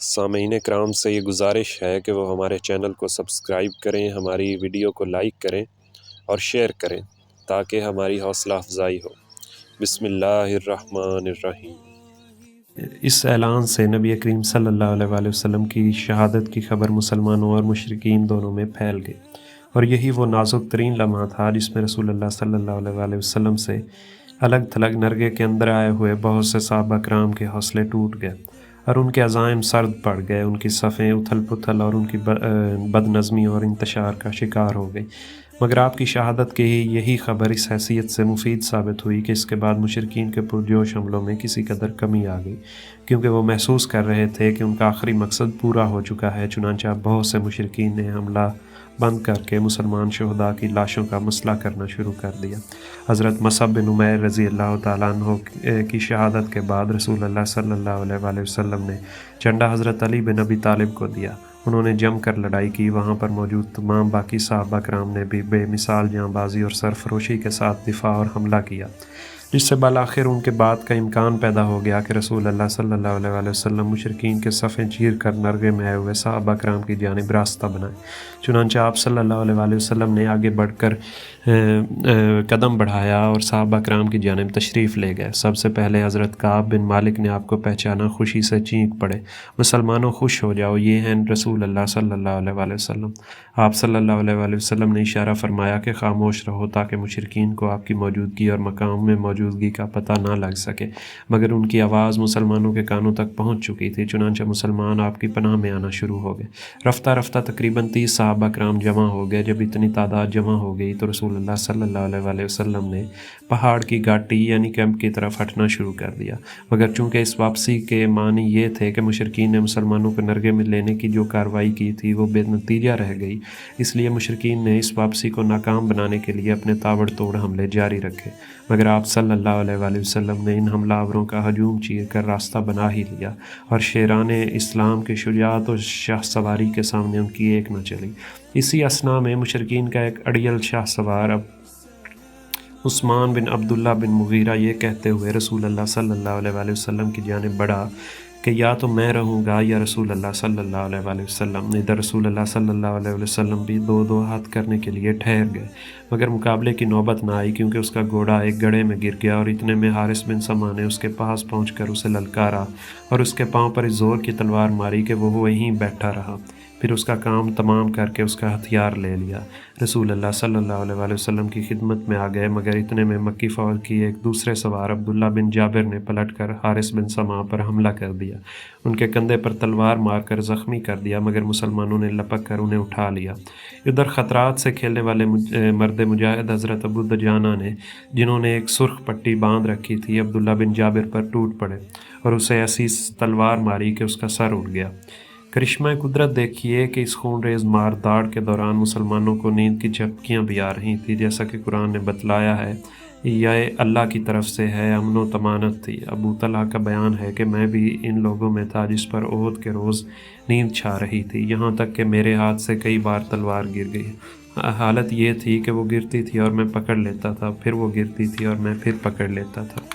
سامعین کرام سے یہ گزارش ہے کہ وہ ہمارے چینل کو سبسکرائب کریں، ہماری ویڈیو کو لائک کریں اور شیئر کریں تاکہ ہماری حوصلہ افزائی ہو۔ بسم اللہ الرحمن الرحیم۔ اس اعلان سے نبی کریم صلی اللہ علیہ وآلہ وسلم کی شہادت کی خبر مسلمانوں اور مشرکین دونوں میں پھیل گئی، اور یہی وہ نازک ترین لمحہ تھا جس میں رسول اللہ صلی اللہ علیہ وآلہ وسلم سے الگ تھلگ نرگے کے اندر آئے ہوئے بہت سے صحابہ کرام کے حوصلے ٹوٹ گئے اور ان کے عزائم سرد پڑ گئے، ان کی صفیں اتھل پتھل اور ان کی بد نظمی اور انتشار کا شکار ہو گئی۔ مگر آپ کی شہادت کی یہی خبر اس حیثیت سے مفید ثابت ہوئی کہ اس کے بعد مشرکین کے پرجوش حملوں میں کسی قدر کمی آ گئی، کیونکہ وہ محسوس کر رہے تھے کہ ان کا آخری مقصد پورا ہو چکا ہے۔ چنانچہ بہت سے مشرکین نے حملہ بند کر کے مسلمان شہداء کی لاشوں کا مسئلہ کرنا شروع کر دیا۔ حضرت مصعب بن عمیر رضی اللہ تعالیٰ عنہ کی شہادت کے بعد رسول اللہ صلی اللہ علیہ وآلہ وسلم نے جھنڈا حضرت علی بن ابی طالب کو دیا۔ انہوں نے جم کر لڑائی کی۔ وہاں پر موجود تمام باقی صحابہ کرام نے بھی بے مثال جاں بازی اور سرفروشی کے ساتھ دفاع اور حملہ کیا، جس سے بالآخر ان کے بعد کا امکان پیدا ہو گیا کہ رسول اللہ صلی اللہ علیہ وآلہ وسلم مشرکین کے صفیں چیر کر نرغے میں آئے ہوئے صحابہ کرام کی جانب راستہ بنائیں۔ چنانچہ آپ صلی اللہ علیہ وآلہ وسلم نے آگے بڑھ کر قدم بڑھایا اور صحابہ کرام کی جانب تشریف لے گئے۔ سب سے پہلے حضرت کعب بن مالک نے آپ کو پہچانا، خوشی سے چینک پڑے، مسلمانوں خوش ہو جاؤ، یہ ہیں رسول اللہ صلی اللہ علیہ وآلہ وسلم۔ آپ صلی اللہ علیہ وآلہ وسلم نے اشارہ فرمایا کہ خاموش رہو تاکہ مشرکین کو آپ کی موجودگی اور مقام میں موجودگی کا پتہ نہ لگ سکے، مگر ان کی آواز مسلمانوں کے کانوں تک پہنچ چکی تھی۔ چنانچہ مسلمان آپ کی پناہ میں آنا شروع ہو گئے۔ رفتہ رفتہ تقریباً 30 صحابہ کرام جمع ہو گئے۔ جب اتنی تعداد جمع ہو گئی تو رسول اللہ صلی اللہ علیہ وآلہ وسلم نے پہاڑ کی گھاٹی یعنی کیمپ کی طرف ہٹنا شروع کر دیا، مگر چونکہ اس واپسی کے معنی یہ تھے کہ مشرکین نے مسلمانوں کو نرغے میں لینے کی جو کارروائی کی تھی وہ بے نتیجہ رہ گئی، اس لیے مشرکین نے اس واپسی کو ناکام بنانے کے لیے اپنے تاوڑ توڑ حملے جاری رکھے، مگر آپ صلی اللہ علیہ وآلہ وسلم نے ان حملہ آوروں کا ہجوم چیر کر راستہ بنا ہی لیا، اور شیران اسلام کے شجاعت و شاہ سواری کے سامنے ان کی ایک نہ چلی۔ اسی اثنا میں مشرکین کا ایک اڑیل شاہ سوار عثمان بن عبداللہ بن مغیرہ یہ کہتے ہوئے رسول اللہ صلی اللہ علیہ وآلہ وسلم کی جانب بڑھا کہ یا تو میں رہوں گا یا رسول اللہ صلی اللہ علیہ وآلہ وسلم۔ ادھر رسول اللہ صلی اللہ علیہ وسلم بھی دو دو ہاتھ کرنے کے لیے ٹھہر گئے، مگر مقابلے کی نوبت نہ آئی، کیونکہ اس کا گھوڑا ایک گڑھے میں گر گیا، اور اتنے میں حارث بن سما نے اس کے پاس پہنچ کر اسے للکارا اور اس کے پاؤں پر اس زور کی تلوار ماری کہ وہ وہیں بیٹھا رہا، پھر اس کا کام تمام کر کے اس کا ہتھیار لے لیا۔ رسول اللہ صلی اللہ علیہ وآلہ وسلم کی خدمت میں آ گئے، مگر اتنے میں مکی فوج کی ایک دوسرے سوار عبداللہ بن جابر نے پلٹ کر حارث بن سما پر حملہ کر دیا، ان کے کندھے پر تلوار مار کر زخمی کر دیا، مگر مسلمانوں نے لپک کر انہیں اٹھا لیا۔ ادھر خطرات سے کھیلنے والے مرد مجاہد حضرت ابو دجانہ نے، جنہوں نے ایک سرخ پٹی باندھ رکھی تھی، عبداللہ بن جابر پر ٹوٹ پڑے اور اسے ایسی تلوار ماری کہ اس کا سر اڑ گیا۔ کرشمہ قدرت دیکھیے کہ اس خون ریز مار داڑ کے دوران مسلمانوں کو نیند کی جھپکیاں بھی آ رہی تھیں، جیسا کہ قرآن نے بتلایا ہے، یہ اللہ کی طرف سے ہے، امن و طمانت تھی۔ ابو طلحہ کا بیان ہے کہ میں بھی ان لوگوں میں تھا جس پر احد کے روز نیند چھا رہی تھی، یہاں تک کہ میرے ہاتھ سے کئی بار تلوار گر گئی۔ حالت یہ تھی کہ وہ گرتی تھی اور میں پکڑ لیتا تھا، پھر وہ گرتی تھی اور میں پھر پکڑ لیتا تھا۔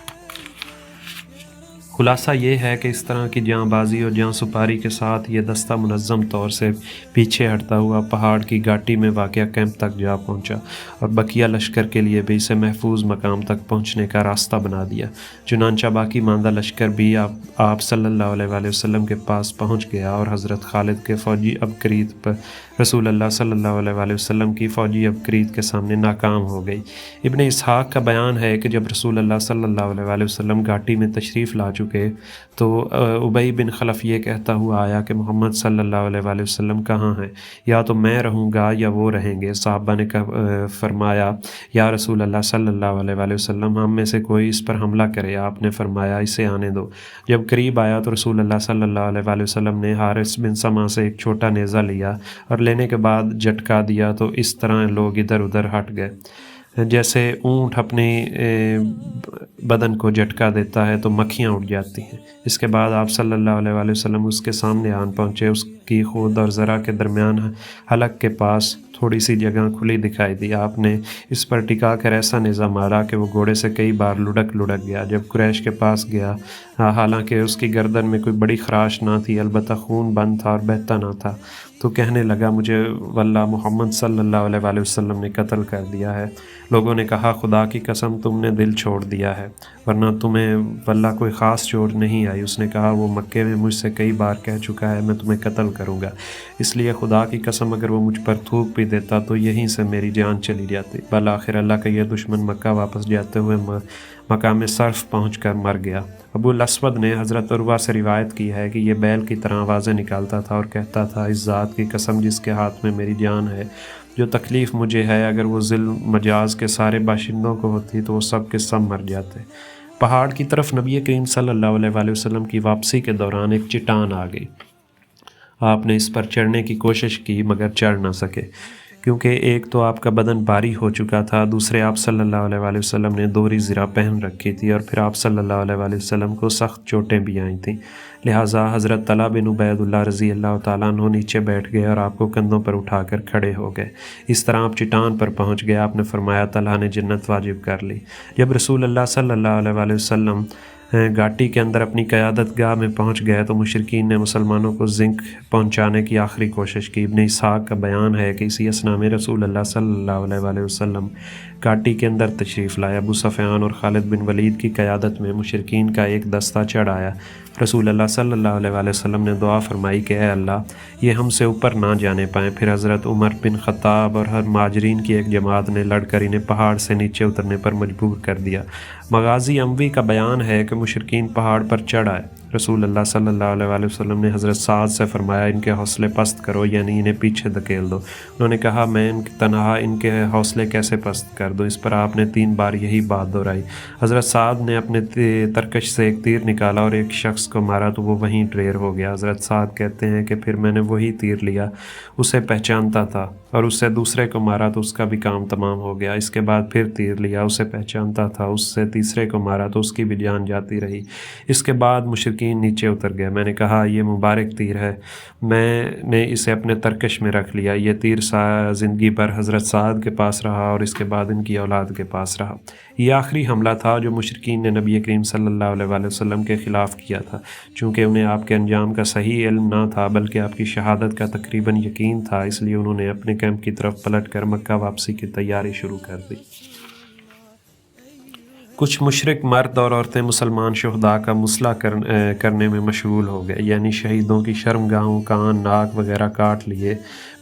خلاصہ یہ ہے کہ اس طرح کی جاں بازی اور جاں سپاری کے ساتھ یہ دستہ منظم طور سے پیچھے ہٹتا ہوا پہاڑ کی گھاٹی میں واقع کیمپ تک جا پہنچا، اور بقیہ لشکر کے لیے بھی اسے محفوظ مقام تک پہنچنے کا راستہ بنا دیا۔ چنانچہ باقی ماندہ لشکر بھی آپ صلی اللہ علیہ وآلہ وسلم کے پاس پہنچ گیا، اور حضرت خالد کے فوجی عبقریت پر رسول اللہ صلی اللہ علیہ وآلہ وسلم کی فوجی عبقریت کے سامنے ناکام ہو گئی۔ ابن اسحاق کا بیان ہے کہ جب رسول اللہ صلی اللہ علیہ وآلہ وسلم گھاٹی میں تشریف لا چکے تو ابی بن خلف یہ کہتا ہوا آیا کہ محمد صلی اللہ علیہ وآلہ وسلم کہاں ہیں؟ یا تو میں رہوں گا یا وہ رہیں گے۔ صحابہ نے فرمایا یا رسول اللہ صلی اللہ علیہ وآلہ وسلم، ہم میں سے کوئی اس پر حملہ کرے۔ آپ نے فرمایا اسے آنے دو۔ جب قریب آیا تو رسول اللہ صلی اللہ علیہ وآلہ وسلم نے حارث بن سما سے ایک چھوٹا نیزہ لیا اور لینے کے بعد جھٹکا دیا تو اس طرح لوگ ادھر ادھر ہٹ گئے، جیسے اونٹ اپنی بدن کو جھٹکا دیتا ہے تو مکھیاں اڑ جاتی ہیں۔ اس کے بعد آپ صلی اللہ علیہ وآلہ وسلم اس کے سامنے آن پہنچے، اس کی خود اور ذرا کے درمیان حلق کے پاس، تھوڑی سی جگہ کھلی دکھائی دی۔ آپ نے اس پر ٹکا کر ایسا نظام مارا کہ وہ گھوڑے سے کئی بار لڑک گیا۔ جب قریش کے پاس گیا، حالانکہ اس کی گردن میں کوئی بڑی خراش نہ تھی، البتہ خون بند تھا اور بہتا نہ تھا، تو کہنے لگا مجھے واللہ محمد صلی اللہ علیہ وآلہ وسلم نے قتل کر دیا ہے۔ لوگوں نے کہا خدا کی قسم تم نے دل چھوڑ دیا ہے، ورنہ تمہیں واللہ کوئی خاص چوٹ نہیں آئی۔ اس نے کہا وہ مکے میں مجھ سے کئی بار کہہ چکا ہے میں تمہیں قتل کروں گا، اس لیے خدا کی قسم اگر وہ مجھ پر تھوک بھی دیتا تو یہیں سے میری جان چلی جاتی۔ بالآخر اللہ کا یہ دشمن مکہ واپس جاتے ہوئے مقام صرف پہنچ کر مر گیا۔ ابو الاسود نے حضرت عروہ سے روایت کی ہے کہ یہ بیل کی طرح آوازیں نکالتا تھا اور کہتا تھا اس ذات کی قسم جس کے ہاتھ میں میری جان ہے، جو تکلیف مجھے ہے اگر وہ ذل مجاز کے سارے باشندوں کو ہوتی تو وہ سب کے سب مر جاتے۔ پہاڑ کی طرف نبی کریم صلی اللہ علیہ وآلہ وسلم کی واپسی کے دوران ایک چٹان آ گئی۔ آپ نے اس پر چڑھنے کی کوشش کی مگر چڑھ نہ سکے، کیونکہ ایک تو آپ کا بدن بھاری ہو چکا تھا، دوسرے آپ صلی اللہ علیہ وآلہ وسلم نے دوہری زرہ پہن رکھی تھی، اور پھر آپ صلی اللہ علیہ وآلہ وسلم کو سخت چوٹیں بھی آئی تھیں۔ لہٰذا حضرت طلحہ بن عبید اللہ رضی اللہ تعالیٰ عنہ نیچے بیٹھ گئے اور آپ کو کندھوں پر اٹھا کر کھڑے ہو گئے۔ اس طرح آپ چٹان پر پہنچ گئے۔ آپ نے فرمایا طلحہ نے جنت واجب کر لی۔ جب رسول اللہ صلی اللہ علیہ وآلہ وسلم گھاٹی کے اندر اپنی قیادت گاہ میں پہنچ گئے تو مشرکین نے مسلمانوں کو زنک پہنچانے کی آخری کوشش کی۔ ابن اسحاق کا بیان ہے کہ اسی اثنا میں رسول اللہ صلی اللہ علیہ وآلہ وسلم گھاٹی کے اندر تشریف لائے۔ ابو سفیان اور خالد بن ولید کی قیادت میں مشرکین کا ایک دستہ چڑھ آیا۔ رسول اللہ صلی اللہ علیہ وآلہ وسلم نے دعا فرمائی کہ اے اللہ یہ ہم سے اوپر نہ جانے پائیں۔ پھر حضرت عمر بن خطاب اور ہر مہاجرین کی ایک جماعت نے لڑ کر انہیں پہاڑ سے نیچے اترنے پر مجبور کر دیا۔ مغازی اموی کا بیان ہے کہ مشرکین پہاڑ پر چڑھ آئے۔ رسول اللہ صلی اللہ علیہ وآلہ وسلم نے حضرت سعد سے فرمایا ان کے حوصلے پست کرو، یعنی انہیں پیچھے دھکیل دو۔ انہوں نے کہا میں تنہا ان کے حوصلے کیسے پست کر دوں؟ اس پر آپ نے 3 بار یہی بات دہرائی۔ حضرت سعد نے اپنے ترکش سے ایک تیر نکالا اور ایک شخص کو مارا تو وہ وہیں ڈھیر ہو گیا۔ حضرت سعد کہتے ہیں کہ پھر میں نے وہی تیر لیا، اسے پہچانتا تھا، اور اس سے دوسرے کو مارا تو اس کا بھی کام تمام ہو گیا۔ اس کے بعد پھر تیر لیا، اسے پہچانتا تھا، اس سے تیسرے کو مارا تو اس کی بھی جان جاتی رہی۔ اس کے بعد مشرکین نیچے اتر گئے۔ میں نے کہا یہ مبارک تیر ہے، میں نے اسے اپنے ترکش میں رکھ لیا۔ یہ تیر زندگی بھر حضرت سعد کے پاس رہا اور اس کے بعد ان کی اولاد کے پاس رہا۔ یہ آخری حملہ تھا جو مشرکین نے نبی کریم صلی اللہ علیہ وآلہ وسلم کے خلاف کیا تھا۔ چونکہ انہیں آپ کے انجام کا صحیح علم نہ تھا بلکہ آپ کی شہادت کا تقریباً یقین تھا، اس لیے انہوں نے اپنے کیمپ کی طرف پلٹ کر مکہ واپسی کی تیاری شروع کر دی۔ کچھ مشرک مرد اور عورتیں مسلمان شہداء کا مصلح کرنے میں مشغول ہو گئے، یعنی شہیدوں کی شرمگاہوں، کان، ناک وغیرہ کاٹ لیے،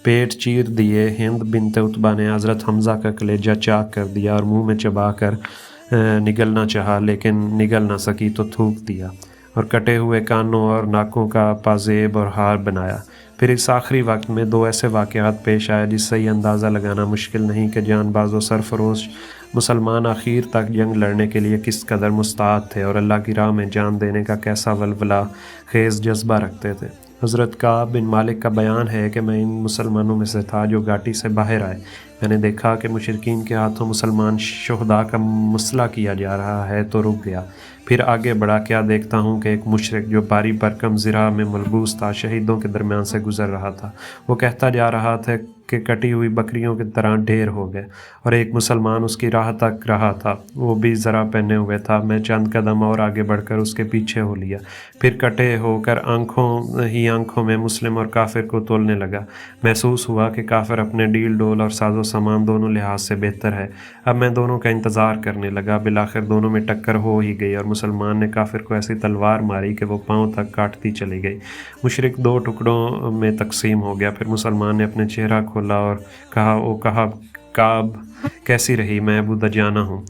پیٹ چیر دیے۔ ہند بنت عتبہ نے حضرت حمزہ کا کلیجہ چاک کر دیا اور منہ میں چبا کر نگلنا چاہا، لیکن نگل نہ سکی تو تھوک دیا، اور کٹے ہوئے کانوں اور ناکوں کا پازیب اور ہار بنایا۔ پھر اس آخری وقت میں 2 ایسے واقعات پیش آئے جس سے یہ اندازہ لگانا مشکل نہیں کہ جان باز و سرفروش مسلمان آخر تک جنگ لڑنے کے لیے کس قدر مستعد تھے اور اللہ کی راہ میں جان دینے کا کیسا ولولہ خیز جذبہ رکھتے تھے۔ حضرت کعب بن مالک کا بیان ہے کہ میں ان مسلمانوں میں سے تھا جو گھاٹی سے باہر آئے۔ میں نے دیکھا کہ مشرکین کے ہاتھوں مسلمان شہداء کا مصلح کیا جا رہا ہے تو رک گیا۔ پھر آگے بڑھا، کیا دیکھتا ہوں کہ ایک مشرک جو بھاری بھرکم زرہ میں ملبوس تھا شہیدوں کے درمیان سے گزر رہا تھا۔ وہ کہتا جا رہا تھا کہ کٹی ہوئی بکریوں کی طرح ڈھیر ہو گئے، اور ایک مسلمان اس کی راہ تک رہا تھا، وہ بھی زرہ پہنے ہوئے تھا۔ میں چند قدم اور آگے بڑھ کر اس کے پیچھے ہو لیا، پھر کٹے ہو کر آنکھوں میں مسلم اور کافر کو تولنے لگا۔ محسوس ہوا کہ کافر اپنے ڈیل ڈول اور ساز و سامان دونوں لحاظ سے بہتر ہے۔ اب میں دونوں کا انتظار کرنے لگا۔ بالآخر دونوں میں ٹکر ہو ہی گئی اور مسلمان نے کافر کو ایسی تلوار ماری کہ وہ پاؤں تک کاٹتی چلی گئی۔ مشرک 2 ٹکڑوں میں تقسیم ہو گیا۔ پھر مسلمان نے اپنے چہرہ کھولا اور کہا او کعب کیسی رہی؟ میں ابو دجانہ ہوں۔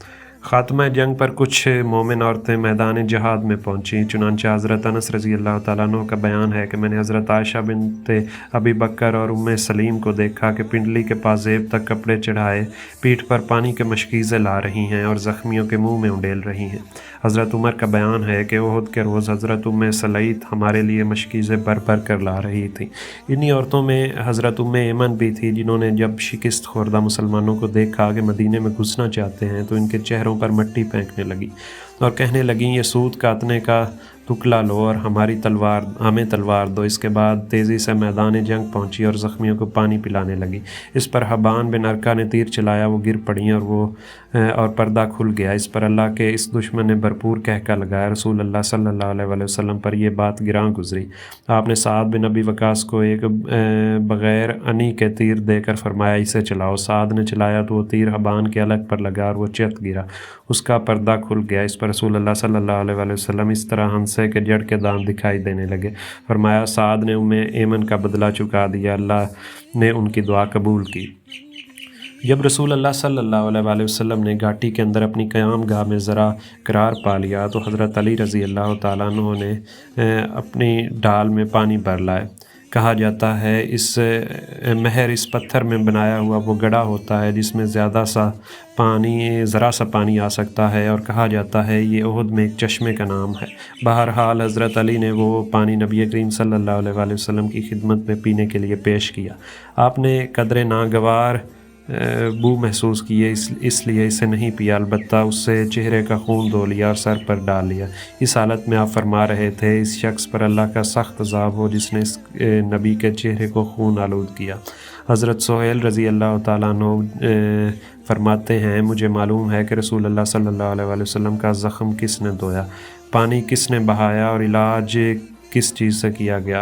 خاتمہ جنگ پر کچھ مومن عورتیں میدان جہاد میں پہنچیں، چنانچہ حضرت انس رضی اللہ تعالیٰ عنہ کا بیان ہے کہ میں نے حضرت عائشہ بنت ابی بکر اور ام سلیم کو دیکھا کہ پنڈلی کے پازیب تک کپڑے چڑھائے پیٹھ پر پانی کے مشکیزیں لا رہی ہیں اور زخمیوں کے منہ میں انڈیل رہی ہیں۔ حضرت عمر کا بیان ہے کہ احد کے روز حضرت ام سلیت ہمارے لیے مشکیزیں بھر کر لا رہی تھی۔ انہی عورتوں میں حضرت ام ایمن بھی تھی، جنہوں نے جب شکست خوردہ مسلمانوں کو دیکھا کہ مدینے میں گھسنا چاہتے ہیں تو ان کے چہروں پر مٹی پھینکنے لگی۔ اور کہنے لگیں یہ سود کاٹنے کا ٹکلا لو اور ہمیں تلوار دو۔ اس کے بعد تیزی سے میدان جنگ پہنچی اور زخمیوں کو پانی پلانے لگی۔ اس پر حبان بن ارکا نے تیر چلایا، وہ گر پڑیں اور پردہ کھل گیا۔ اس پر اللہ کے اس دشمن نے بھرپور کہکا لگایا۔ رسول اللہ صلی اللہ علیہ وسلم پر یہ بات گراں گزری۔ آپ نے سعد بن ابی وقاص کو ایک بغیر انی کے تیر دے کر فرمایا اسے چلاؤ۔ سعد نے چلایا تو وہ تیر حبان کے علق پر لگا اور وہ چت گرا، اس کا پردہ کھل گیا۔ اس پر رسول اللہ صلی اللہ علیہ وسلم اس طرح ہنسے کہ جڑ کے دانت دکھائی دینے لگے۔ فرمایا سعد نے ایمن کا بدلہ چکا دیا، اللہ نے ان کی دعا قبول کی۔ جب رسول اللہ صلی اللہ علیہ وسلم نے گھاٹی کے اندر اپنی قیام گاہ میں ذرا قرار پا لیا تو حضرت علی رضی اللہ تعالیٰ عنہ نے اپنی ڈال میں پانی بھر لائے۔ کہا جاتا ہے اس پتھر میں بنایا ہوا وہ گڑھا ہوتا ہے جس میں ذرا سا پانی آ سکتا ہے، اور کہا جاتا ہے یہ احد میں ایک چشمے کا نام ہے۔ بہرحال حضرت علی نے وہ پانی نبی کریم صلی اللہ علیہ وسلم کی خدمت میں پینے کے لیے پیش کیا۔ آپ نے قدر ناگوار بو محسوس کیے، اس لیے اسے نہیں پیا، البتہ اس سے چہرے کا خون دھو لیا اور سر پر ڈال لیا۔ اس حالت میں آپ فرما رہے تھے اس شخص پر اللہ کا سخت عذاب ہو جس نے اس نبی کے چہرے کو خون آلود کیا۔ حضرت سہیل رضی اللہ تعالیٰ عنہ فرماتے ہیں مجھے معلوم ہے کہ رسول اللہ صلی اللہ علیہ وسلم کا زخم کس نے دھویا، پانی کس نے بہایا اور علاج کس چیز سے کیا گیا۔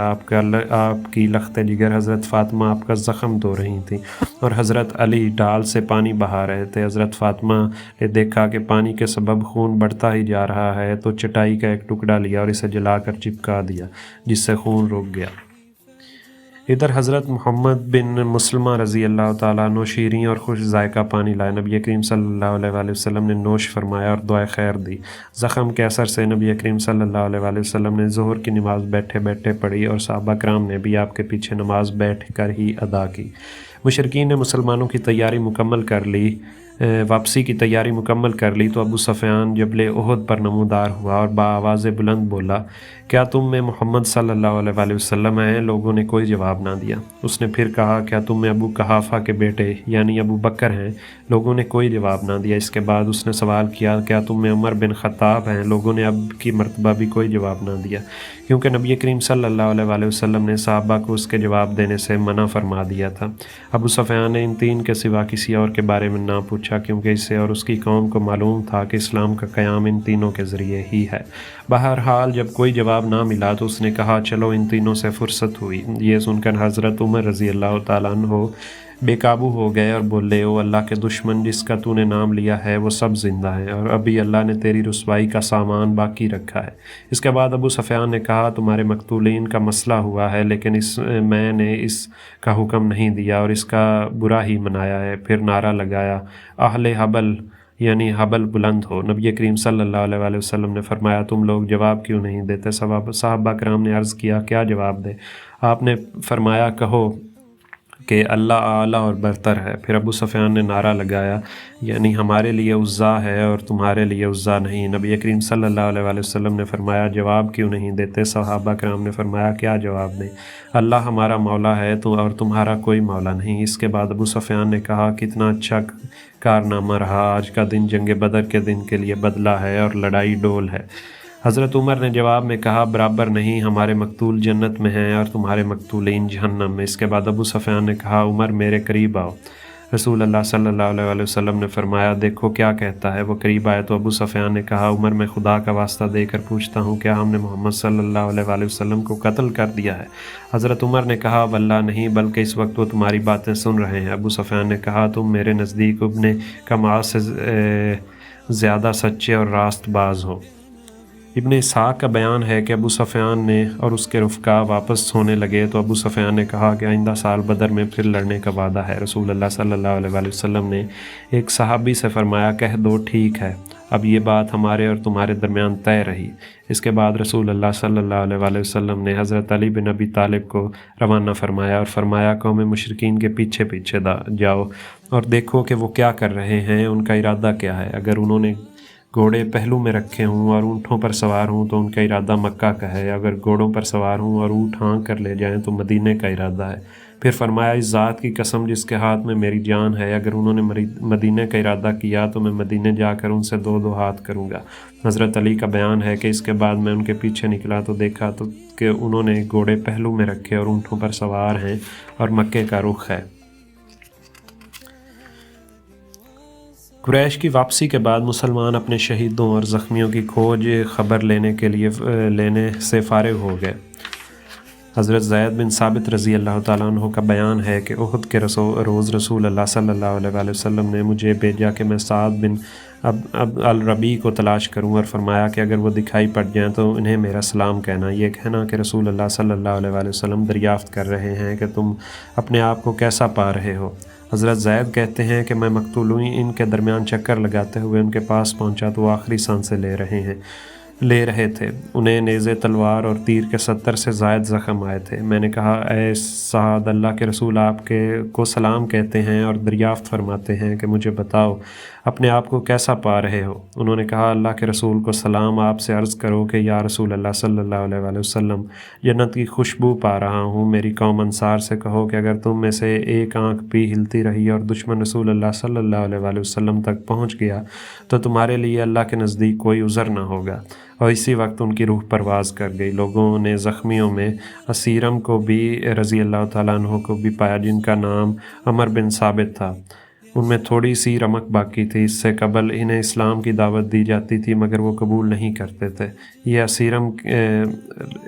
آپ کی لخت جگر حضرت فاطمہ آپ کا زخم دھو رہی تھیں اور حضرت علی ڈال سے پانی بہا رہے تھے۔ حضرت فاطمہ نے دیکھا کہ پانی کے سبب خون بڑھتا ہی جا رہا ہے تو چٹائی کا ایک ٹکڑا لیا اور اسے جلا کر چپکا دیا جس سے خون رک گیا۔ ادھر حضرت محمد بن مسلمہ رضی اللہ تعالیٰ عنہ شیریں اور خوش ذائقہ پانی لائے، نبی کریم صلی اللہ علیہ وسلم نے نوش فرمایا اور دعائے خیر دی۔ زخم کے اثر سے نبی کریم صلی اللہ علیہ وسلم نے ظہر کی نماز بیٹھے بیٹھے پڑھی اور صحابہ کرام نے بھی آپ کے پیچھے نماز بیٹھ کر ہی ادا کی۔ مشرکین نے مسلمانوں کی تیاری مکمل کر لی، واپسی کی تیاری مکمل کر لی تو ابو سفیان جبل احد پر نمودار ہوا اور بآواز بلند بولا کیا تم میں محمد صلی اللہ علیہ وسلم ہیں؟ لوگوں نے کوئی جواب نہ دیا۔ اس نے پھر کہا کیا تم میں ابو قحافہ کے بیٹے یعنی ابو بکر ہیں؟ لوگوں نے کوئی جواب نہ دیا۔ اس کے بعد اس نے سوال کیا کیا تم میں عمر بن خطاب ہیں؟ لوگوں نے اب کی مرتبہ بھی کوئی جواب نہ دیا، کیونکہ نبی کریم صلی اللہ علیہ وسلم نے صحابہ کو اس کے جواب دینے سے منع فرما دیا تھا۔ ابو سفیان نے ان تین کے سوا کسی اور کے بارے میں نہ پوچھا، کیونکہ اسے اور اس کی قوم کو معلوم تھا کہ اسلام کا قیام ان تینوں کے ذریعے ہی ہے۔ بہرحال جب کوئی جواب نہ ملا تو اس نے کہا چلو ان تینوں سے فرصت ہوئی۔ یہ سن کر حضرت عمر رضی اللہ تعالیٰ عنہ بے قابو ہو گئے اور بولے او اللہ کے دشمن، جس کا تو نے نام لیا ہے وہ سب زندہ ہیں اور ابھی اللہ نے تیری رسوائی کا سامان باقی رکھا ہے۔ اس کے بعد ابو سفیان نے کہا تمہارے مقتولین کا مسئلہ ہوا ہے، لیکن میں نے اس کا حکم نہیں دیا اور اس کا برا ہی منایا ہے۔ پھر نعرہ لگایا اہل حبل یعنی حبل بلند ہو۔ نبی کریم صلی اللہ علیہ وسلم نے فرمایا تم لوگ جواب کیوں نہیں دیتے؟ صحابہ کرام نے عرض کیا کیا جواب دیں؟ آپ نے فرمایا کہو کہ اللہ اعلیٰ اور برتر ہے۔ پھر ابو سفیان نے نعرہ لگایا یعنی ہمارے لیے عزا ہے اور تمہارے لیے عزا نہیں۔ نبی کریم صلی اللہ علیہ وسلم نے فرمایا جواب کیوں نہیں دیتے؟ صحابہ کرام نے فرمایا کیا جواب دیں؟ اللہ ہمارا مولا ہے تو اور تمہارا کوئی مولا نہیں۔ اس کے بعد ابو سفیان نے کہا کتنا اچھا کارنامہ رہا، آج کا دن جنگ بدر کے دن کے لیے بدلہ ہے اور لڑائی ڈول ہے۔ حضرت عمر نے جواب میں کہا برابر نہیں، ہمارے مقتول جنت میں ہیں اور تمہارے مقتولین جہنم میں۔ اس کے بعد ابو سفیان نے کہا عمر میرے قریب آؤ۔ رسول اللہ صلی اللہ علیہ وسلم نے فرمایا دیکھو کیا کہتا ہے۔ وہ قریب آئے تو ابو سفیان نے کہا عمر میں خدا کا واسطہ دے کر پوچھتا ہوں کیا ہم نے محمد صلی اللہ علیہ وسلم کو قتل کر دیا ہے؟ حضرت عمر نے کہا واللہ نہیں، بلکہ اس وقت وہ تمہاری باتیں سن رہے ہیں۔ ابو سفیان نے کہا تم میرے نزدیک ابن کمعہ سے زیادہ سچے اور راست باز ہو۔ ابن اسحاق کا بیان ہے کہ ابو سفیان نے اور اس کے رفقا واپس ہونے لگے تو ابو سفیان نے کہا کہ آئندہ سال بدر میں پھر لڑنے کا وعدہ ہے۔ رسول اللہ صلی اللہ علیہ وسلم نے ایک صحابی سے فرمایا کہہ دو ٹھیک ہے، اب یہ بات ہمارے اور تمہارے درمیان طے رہی۔ اس کے بعد رسول اللہ صلی اللہ علیہ وسلم نے حضرت علی بن ابی طالب کو روانہ فرمایا اور فرمایا قوم مشرکین کے پیچھے پیچھے جاؤ اور دیکھو کہ وہ کیا کر رہے ہیں، ان کا ارادہ کیا ہے۔ اگر انہوں نے گھوڑے پہلو میں رکھے ہوں اور اونٹوں پر سوار ہوں تو ان کا ارادہ مکہ کا ہے، اگر گھوڑوں پر سوار ہوں اور اونٹ ہانک کر لے جائیں تو مدینے کا ارادہ ہے۔ پھر فرمایا اس ذات کی قسم جس کے ہاتھ میں میری جان ہے، اگر انہوں نے مدینے کا ارادہ کیا تو میں مدینے جا کر ان سے دو دو ہاتھ کروں گا۔ حضرت علی کا بیان ہے کہ اس کے بعد میں ان کے پیچھے نکلا تو دیکھا تو کہ انہوں نے گھوڑے پہلو میں رکھے اور اونٹوں پر سوار ہیں اور مکے کا رخ ہے۔ قریش کی واپسی کے بعد مسلمان اپنے شہیدوں اور زخمیوں کی کھوج خبر لینے سے فارغ ہو گئے۔ حضرت زید بن ثابت رضی اللہ تعالیٰ عنہ کا بیان ہے کہ احد کے روز رسول اللہ صلی اللہ علیہ وآلہ وسلم نے مجھے بھیجا کہ میں سعد بن الربیع کو تلاش کروں، اور فرمایا کہ اگر وہ دکھائی پڑ جائیں تو انہیں میرا سلام کہنا، یہ کہنا کہ رسول اللہ صلی اللہ علیہ وآلہ وسلم دریافت کر رہے ہیں کہ تم اپنے آپ کو کیسا پا رہے ہو۔ حضرت زید کہتے ہیں کہ میں مقتولین ان کے درمیان چکر لگاتے ہوئے ان کے پاس پہنچا تو وہ آخری سانسیں لے رہے تھے۔ انہیں نیزے، تلوار اور تیر کے 70 سے زائد زخم آئے تھے۔ میں نے کہا اے سعد، اللہ کے رسول آپ کو سلام کہتے ہیں اور دریافت فرماتے ہیں کہ مجھے بتاؤ اپنے آپ کو کیسا پا رہے ہو؟ انہوں نے کہا اللہ کے رسول کو سلام، آپ سے عرض کرو کہ یا رسول اللہ صلی اللہ علیہ وآلہ وسلم جنت کی خوشبو پا رہا ہوں۔ میری قوم انصار سے کہو کہ اگر تم میں سے ایک آنکھ بھی ہلتی رہی اور دشمن رسول اللہ صلی اللہ علیہ وآلہ وسلم تک پہنچ گیا تو تمہارے لیے اللہ کے نزدیک کوئی عذر نہ ہوگا۔ اور اسی وقت ان کی روح پرواز کر گئی۔ لوگوں نے زخمیوں میں اسیرم کو بھی رضی اللہ تعالیٰ عنہ کو بھی پایا، جن کا نام عمر بن ثابت تھا۔ ان میں تھوڑی سی رمق باقی تھی، اس سے قبل انہیں اسلام کی دعوت دی جاتی تھی مگر وہ قبول نہیں کرتے تھے۔ یہ اسیرم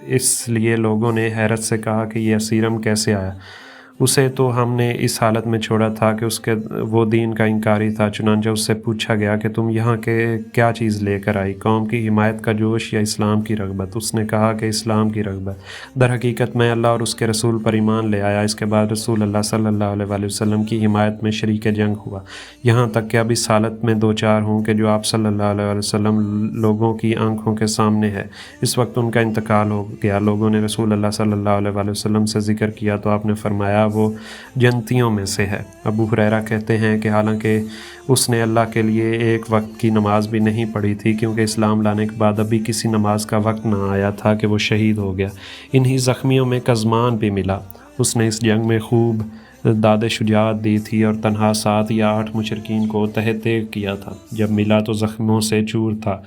اس لیے لوگوں نے حیرت سے کہا کہ یہ اسیرم کیسے آیا؟ اسے تو ہم نے اس حالت میں چھوڑا تھا کہ وہ دین کا انکاری تھا۔ چنانچہ اس سے پوچھا گیا کہ تم یہاں کے کیا چیز لے کر آئی، قوم کی حمایت کا جوش یا اسلام کی رغبت؟ اس نے کہا کہ اسلام کی رغبت۔ در حقیقت میں اللہ اور اس کے رسول پر ایمان لے آیا۔ اس کے بعد رسول اللہ صلی اللہ علیہ وآلہ وسلم کی حمایت میں شریک جنگ ہوا، یہاں تک کہ اب اس حالت میں دو چار ہوں کہ جو آپ صلی اللہ علیہ وآلہ وسلم لوگوں کی آنکھوں کے سامنے ہے۔ اس وقت ان کا انتقال ہو گیا۔ لوگوں نے رسول اللہ صلی اللہ علیہ وآلہ وسلم سے ذکر کیا تو آپ نے فرمایا وہ جنتیوں میں سے ہے۔ ابو ہریرہ کہتے ہیں کہ حالانکہ اس نے اللہ کے لیے ایک وقت کی نماز بھی نہیں پڑھی تھی، کیونکہ اسلام لانے کے بعد ابھی کسی نماز کا وقت نہ آیا تھا کہ وہ شہید ہو گیا۔ انہی زخمیوں میں قزمان بھی ملا۔ اس نے اس جنگ میں خوب داد شجاعت دی تھی اور تنہا 7 یا 8 مشرکین کو تہہ کیا تھا۔ جب ملا تو زخموں سے چور تھا۔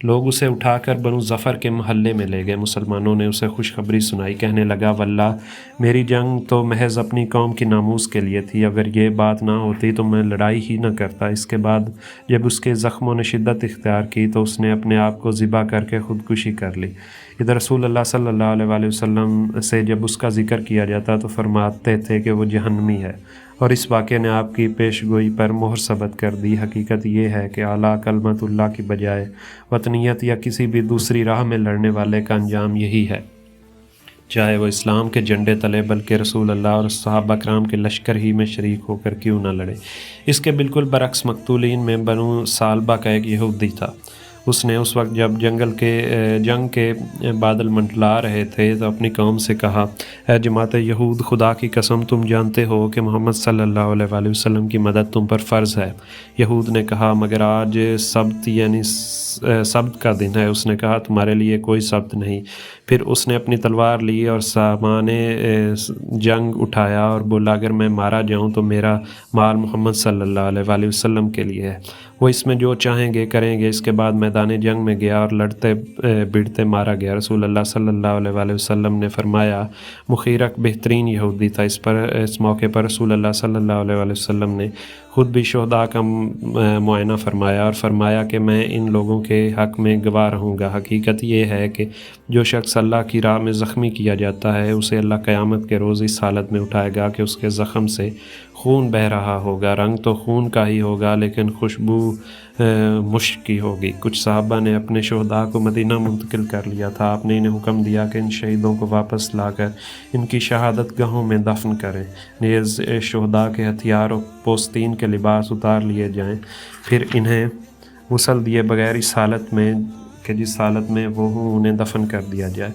لوگ اسے اٹھا کر بنو ظفر کے محلے میں لے گئے۔ مسلمانوں نے اسے خوشخبری سنائی، کہنے لگا واللہ میری جنگ تو محض اپنی قوم کی ناموس کے لیے تھی، اگر یہ بات نہ ہوتی تو میں لڑائی ہی نہ کرتا۔ اس کے بعد جب اس کے زخموں نے شدت اختیار کی تو اس نے اپنے آپ کو ذبح کر کے خودکشی کر لی۔ ادھر رسول اللہ صلی اللہ علیہ وآلہ وسلم سے جب اس کا ذکر کیا جاتا تو فرماتے تھے کہ وہ جہنمی ہے، اور اس واقعے نے آپ کی پیش گوئی پر مہر ثبت کر دی۔ حقیقت یہ ہے کہ اعلیٰ کلمت اللہ کی بجائے وطنیت یا کسی بھی دوسری راہ میں لڑنے والے کا انجام یہی ہے، چاہے وہ اسلام کے جھنڈے تلے بلکہ رسول اللہ اور صحابہ کرام کے لشکر ہی میں شریک ہو کر کیوں نہ لڑے۔ اس کے بالکل برعکس مقتولین میں بنو سالبہ کا ایک یہودی تھا۔ اس نے اس وقت جب جنگ کے بادل منڈلا رہے تھے تو اپنی قوم سے کہا اے جماعت یہود، خدا کی قسم تم جانتے ہو کہ محمد صلی اللہ علیہ وآلہ وسلم کی مدد تم پر فرض ہے۔ یہود نے کہا مگر آج سبت یعنی سبت کا دن ہے۔ اس نے کہا تمہارے لیے کوئی سبت نہیں۔ پھر اس نے اپنی تلوار لی اور سامان جنگ اٹھایا اور بولا اگر میں مارا جاؤں تو میرا مال محمد صلی اللہ علیہ وآلہ وسلم کے لیے ہے، وہ اس میں جو چاہیں گے کریں گے۔ اس کے بعد میدان جنگ میں گیا اور لڑتے بڑھتے مارا گیا۔ رسول اللہ صلی اللہ علیہ وآلہ وسلم نے فرمایا مخیرق بہترین یہودی تھا۔ اس موقع پر رسول اللہ صلی اللہ علیہ وآلہ وسلم نے خود بھی شہداء کا معائنہ فرمایا اور فرمایا کہ میں ان لوگوں کے حق میں گواہ رہوں گا۔ حقیقت یہ ہے کہ جو شخص اللہ کی راہ میں زخمی کیا جاتا ہے اسے اللہ قیامت کے روز اس حالت میں اٹھائے گا کہ اس کے زخم سے خون بہہ رہا ہوگا۔ رنگ تو خون کا ہی ہوگا لیکن خوشبو مشک کی ہوگی۔ کچھ صحابہ نے اپنے شہداء کو مدینہ منتقل کر لیا تھا۔ آپ نے انہیں حکم دیا کہ ان شہیدوں کو واپس لا کر ان کی شہادت گاہوں میں دفن کریں۔ نیز شہداء کے ہتھیار اور پوستین کے لباس اتار لیے جائیں، پھر انہیں غسل دیے بغیر اس حالت میں کہ جس حالت میں وہ ہوں انہیں دفن کر دیا جائے۔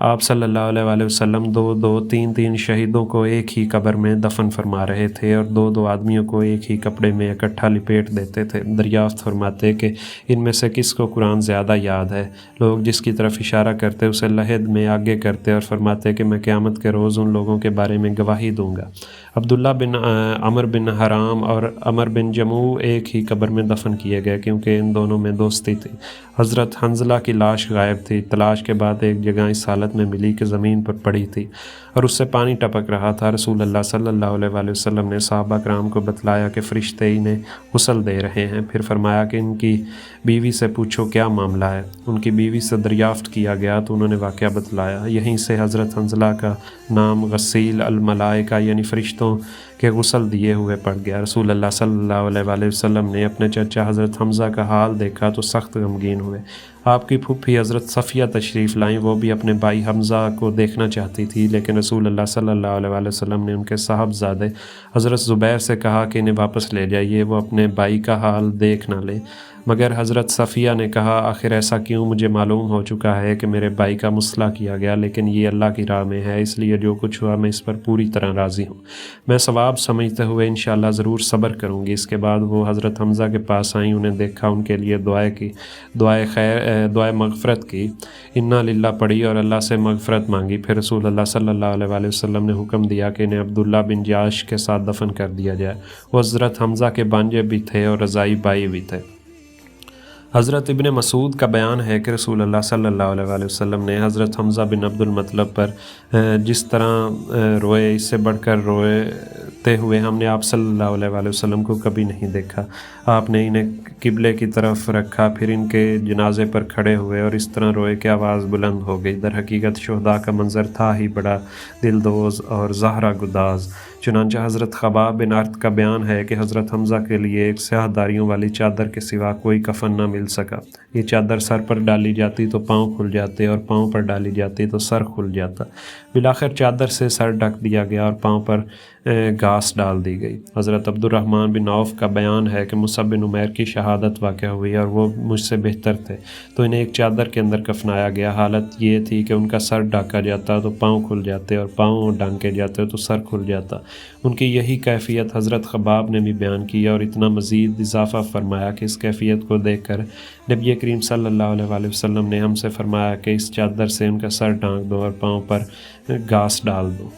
آپ صلی اللہ علیہ وسلم دو تین شہیدوں کو ایک ہی قبر میں دفن فرما رہے تھے اور دو آدمیوں کو ایک ہی کپڑے میں اکٹھا لپیٹ دیتے تھے۔ دریافت فرماتے کہ ان میں سے کس کو قرآن زیادہ یاد ہے؟ لوگ جس کی طرف اشارہ کرتے اسے لحد میں آگے کرتے اور فرماتے کہ میں قیامت کے روز ان لوگوں کے بارے میں گواہی دوں گا۔ عبداللہ بن عمر بن حرام اور عمر بن جموع ایک ہی قبر میں دفن کیے گئے کیونکہ ان دونوں میں دوستی تھی۔ حضرت حنظلہ کی لاش غائب تھی۔ تلاش کے بعد ایک جگہ اس حالت میں ملی کہ زمین پر پڑی تھی اور اس سے پانی ٹپک رہا تھا۔ رسول اللہ صلی اللہ علیہ وسلم نے صحابہ کرام کو بتلایا کہ فرشتے انہیں غسل دے رہے ہیں، پھر فرمایا کہ ان کی بیوی سے پوچھو کیا معاملہ ہے۔ ان کی بیوی سے دریافت کیا گیا تو انہوں نے واقعہ بتلایا۔ یہیں سے حضرت حنظلہ کا نام غسیل الملائکہ یعنی فرشتوں کے غسل دیے ہوئے پڑ گیا۔ رسول اللہ صلی اللہ علیہ وسلم نے اپنے چچا حضرت حمزہ کا حال دیکھا تو سخت غمگین ہوئے۔ آپ کی پھوپھی حضرت صفیہ تشریف لائیں، وہ بھی اپنے بھائی حمزہ کو دیکھنا چاہتی تھی، لیکن رسول اللہ صلی اللہ علیہ وسلم نے ان کے صاحبزادے حضرت زبیر سے کہا کہ انہیں واپس لے جائیے، وہ اپنے بھائی کا حال دیکھ نہ لیں۔ مگر حضرت صفیہ نے کہا آخر ایسا کیوں؟ مجھے معلوم ہو چکا ہے کہ میرے بھائی کا مسئلہ کیا گیا، لیکن یہ اللہ کی راہ میں ہے، اس لیے جو کچھ ہوا میں اس پر پوری طرح راضی ہوں۔ میں ثواب سمجھتے ہوئے انشاءاللہ ضرور صبر کروں گی۔ اس کے بعد وہ حضرت حمزہ کے پاس آئیں، انہیں دیکھا، ان کے لیے دعائے مغفرت کی، انا للہ پڑھی اور اللہ سے مغفرت مانگی۔ پھر رسول اللہ صلی اللہ علیہ وسلم نے حکم دیا کہ انہیں عبداللہ بن جاش کے ساتھ دفن کر دیا جائے۔ وہ حضرت حمزہ کے بانجے بھی تھے اور رضائی بھائی بھی تھے۔ حضرت ابن مسعود کا بیان ہے کہ رسول اللہ صلی اللہ علیہ وسلم نے حضرت حمزہ بن عبد المطلب پر جس طرح روئے، اس سے بڑھ کر روتے ہوئے ہم نے آپ صلی اللہ علیہ وسلم کو کبھی نہیں دیکھا۔ آپ نے انہیں قبلے کی طرف رکھا، پھر ان کے جنازے پر کھڑے ہوئے اور اس طرح روئے کہ آواز بلند ہو گئی۔ در حقیقت شہداء کا منظر تھا ہی بڑا دلدوز اور زہرہ گداز۔ چنانچہ حضرت خباب بن ارت کا بیان ہے کہ حضرت حمزہ کے لیے ایک سیاہ داریوں والی چادر کے سوا کوئی کفن نہ مل سکا۔ یہ چادر سر پر ڈالی جاتی تو پاؤں کھل جاتے اور پاؤں پر ڈالی جاتی تو سر کھل جاتا۔ بالآخر چادر سے سر ڈھک دیا گیا اور پاؤں پر گھاس ڈال دی گئی۔ حضرت عبد الرحمن بن عوف کا بیان ہے کہ مصعب بن عمیر کی شہادت واقع ہوئی اور وہ مجھ سے بہتر تھے، تو انہیں ایک چادر کے اندر کفنایا گیا۔ حالت یہ تھی کہ ان کا سر ڈھانکا جاتا تو پاؤں کھل جاتے اور پاؤں ڈھانکے جاتے تو سر کھل جاتا۔ ان کی یہی کیفیت حضرت خباب نے بھی بیان کی اور اتنا مزید اضافہ فرمایا کہ اس کیفیت کو دیکھ کر نبی کریم صلی اللہ علیہ وسلم نے ہم سے فرمایا کہ اس چادر سے ان کا سر ڈھانک دو اور پاؤں پر گھاس ڈال دو۔